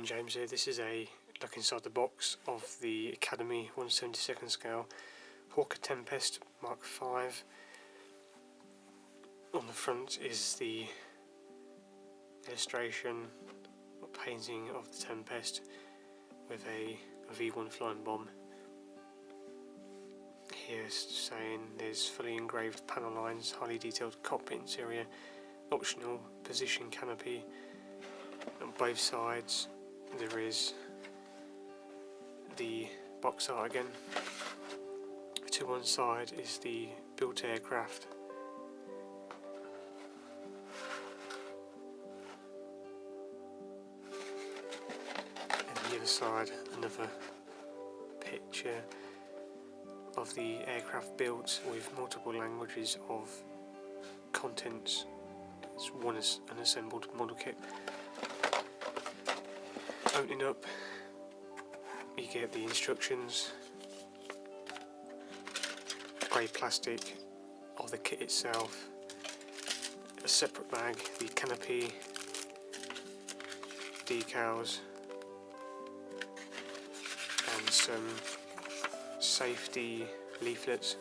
James here. This is a look inside the box of the Academy 1/72 scale Hawker Tempest Mark V. On the front is the illustration or painting of the Tempest with a V1 flying bomb. Here's saying there's fully engraved panel lines, highly detailed cockpit interior, optional position canopy. On both sides there is the box art again. To one side is the built aircraft. And the other side, another picture of the aircraft built with multiple languages of contents. It's one unassembled model kit. Opening up, you get the instructions, grey plastic of the kit itself, a separate bag, the canopy, decals, and some safety leaflets.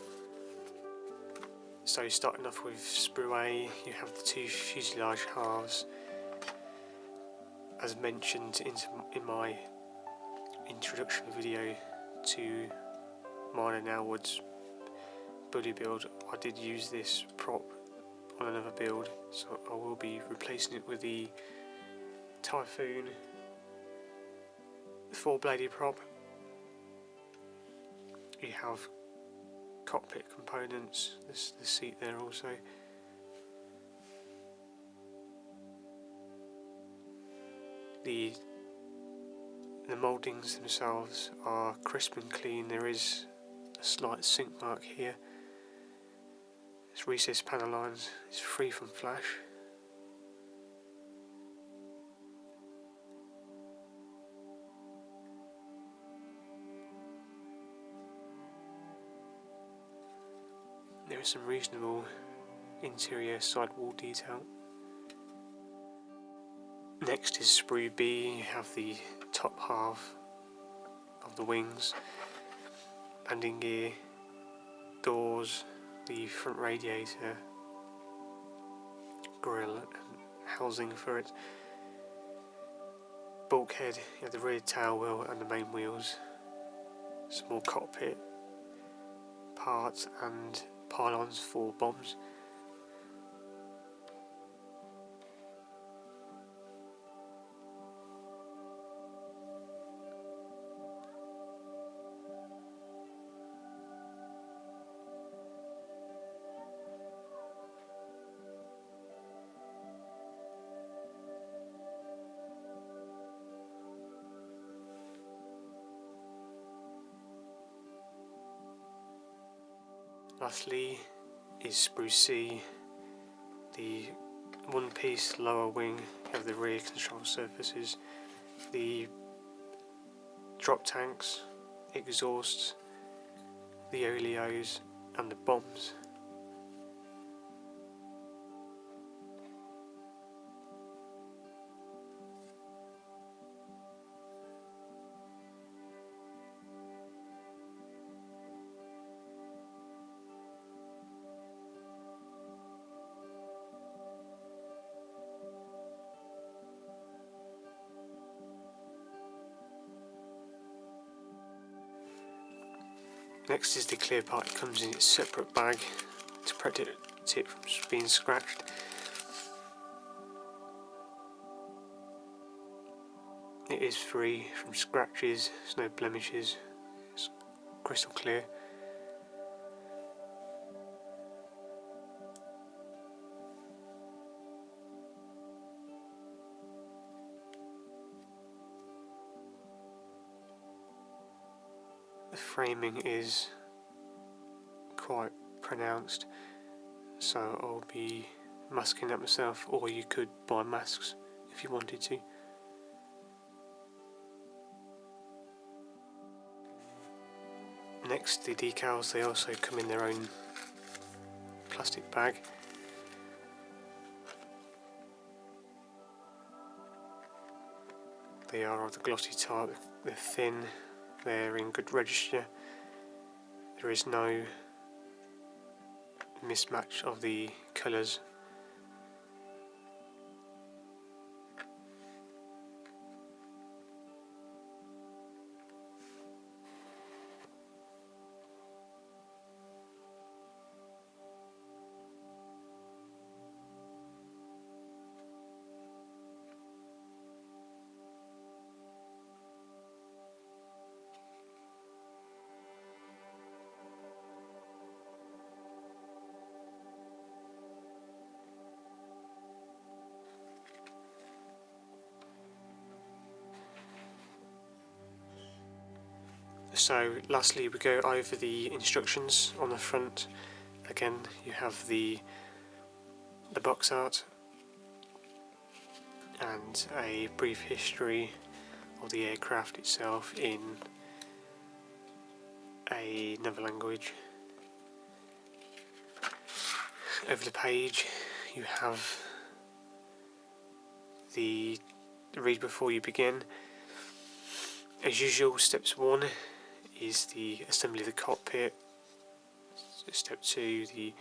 So starting off with sprue A, you have the two fuselage halves. As mentioned in my introduction video to mine and Elwood's bully build, I did use this prop on another build, so I will be replacing it with the Typhoon 4-bladed prop. You have cockpit components, the seat there also. The mouldings themselves are crisp and clean. There is a slight sink mark here. It's recessed panel lines, it's free from flash. There is some reasonable interior sidewall detail. Next is sprue B. You have the top half of the wings, landing gear, doors, the front radiator, grille and housing for it, bulkhead, you have the rear tail wheel and the main wheels, small cockpit, parts and pylons for bombs. Lastly is sprue C, the one-piece lower wing. You have the rear control surfaces, the drop tanks, exhausts, the oleos and the bombs. Next is the clear part. It comes in its separate bag to protect it from being scratched. It is free from scratches, there's no blemishes, it's crystal clear. The framing is quite pronounced, so I'll be masking that myself, or you could buy masks if you wanted to. Next, the decals, they also come in their own plastic bag. They are of the glossy type, they're thin, they're in good register. There is no mismatch of the colours. So lastly we go over the instructions on the front. Again you have the box art and a brief history of the aircraft itself in another language. Over the page you have the read before you begin. As usual, steps 1 is the assembly of the cockpit. Step 2, the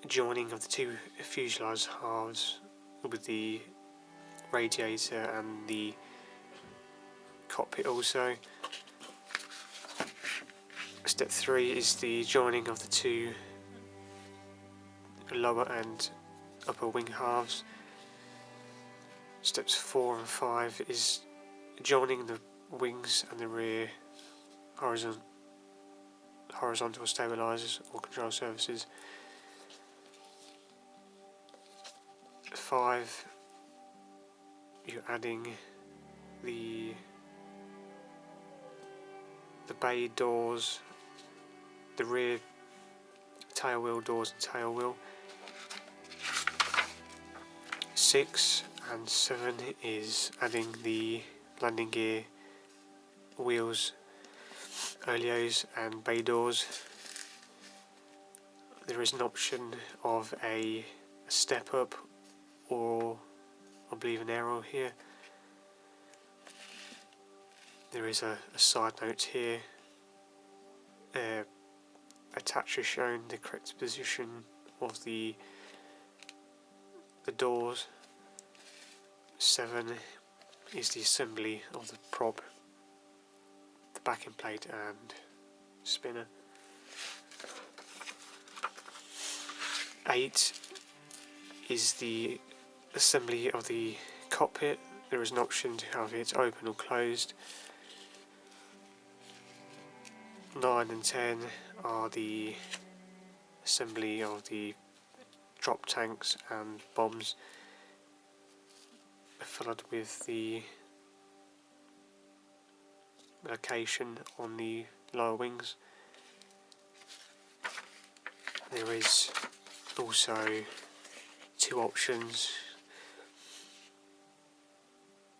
joining of the two fuselage halves with the radiator and the cockpit also. Step 3 is the joining of the two lower and upper wing halves. Steps 4 and 5 is joining the wings and the rear horizontal stabilisers or control surfaces. 5, you're adding the bay doors, the rear tail wheel doors and tail wheel. 6 and 7 is adding the landing gear, wheels, oleos and bay doors. There is an option of a step up or I believe an arrow here. There is a side note here. Attached is shown the correct position of the doors. 7 is the assembly of the prop, the backing plate and spinner. 8 is the assembly of the cockpit. There is an option to have it open or closed. 9 and 10 are the assembly of the drop tanks and bombs, followed with the location on the lower wings. There is also 2 options.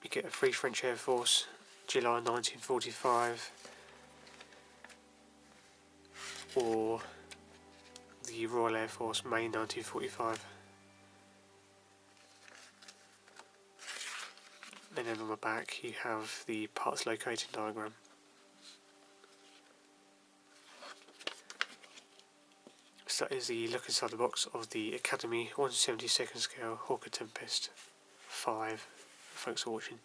You get a Free French Air Force, July 1945, or the Royal Air Force, May 1945. And then on the back you have the parts locating diagram. So that is the look inside the box of the Academy 1/72 scale Hawker Tempest 5. Thanks for watching.